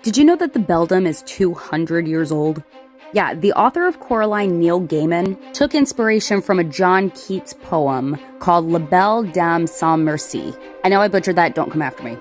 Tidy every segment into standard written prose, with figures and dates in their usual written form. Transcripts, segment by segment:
Did you know that the beldam is 200 years old? Yeah, the author of Coraline, Neil Gaiman, took inspiration from a John Keats poem called La Belle Dame sans Merci. I know I butchered that, don't come after me.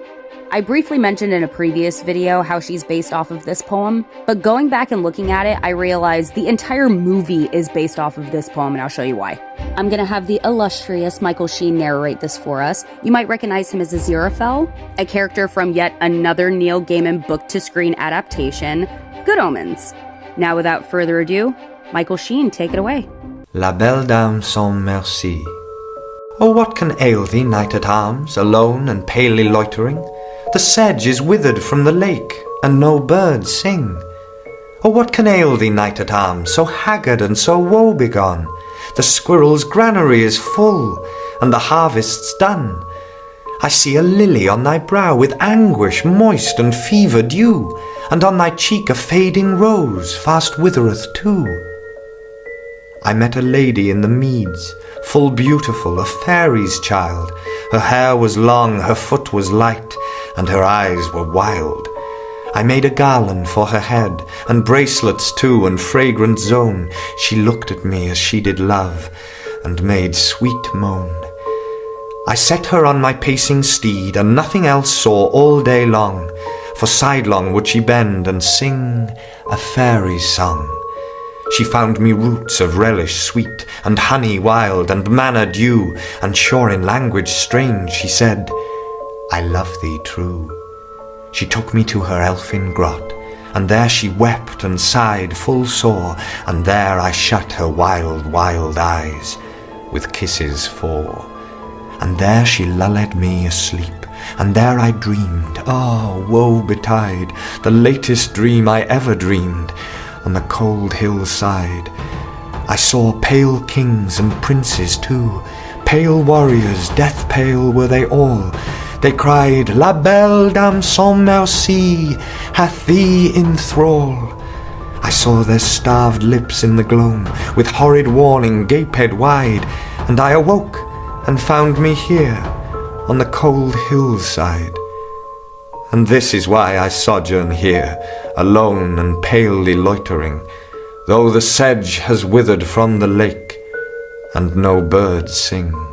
I briefly mentioned in a previous video how she's based off of this poem, but going back and looking at it, I realized the entire movie is based off of this poem, and I'll show you why. I'm gonna have the illustrious Michael Sheen narrate this for us. You might recognize him as Aziraphale, a character from yet another Neil Gaiman book-to-screen adaptation, Good Omens. Now, without further ado, Michael Sheen, take it away. La Belle Dame sans Merci. Oh, what can ail thee, knight-at-arms, alone and palely loitering? The sedge is withered from the lake, and no birds sing. Oh, what can ail thee, knight-at-arms, so haggard and so woe-begone? The squirrel's granary is full, and the harvest's done. I see a lily on thy brow with anguish moist and fever dew, and on thy cheek a fading rose fast withereth too. I met a lady in the meads, full beautiful, a fairy's child. Her hair was long, her foot was light, and her eyes were wild. I made a garland for her head, and bracelets too, and fragrant zone. She looked at me as she did love, and made sweet moan. I set her on my pacing steed, and nothing else saw all day long, for sidelong would she bend and sing a fairy's song. She found me roots of relish sweet, and honey wild, and manna dew, and sure in language strange she said, I love thee true. She took me to her elfin grot, and there she wept and sighed full sore, and there I shut her wild, wild eyes with kisses four. And there she lulled me asleep, and there I dreamed, woe betide, the latest dream I ever dreamed. On the cold hillside I saw pale kings and princes too, pale warriors, death pale were they all. They cried, La Belle Dame sans Merci hath thee in thrall. I saw their starved lips in the gloam, with horrid warning gaped wide, and I awoke and found me here on the cold hillside. And this is why I sojourn here, alone and palely loitering, though the sedge has withered from the lake, and no birds sing.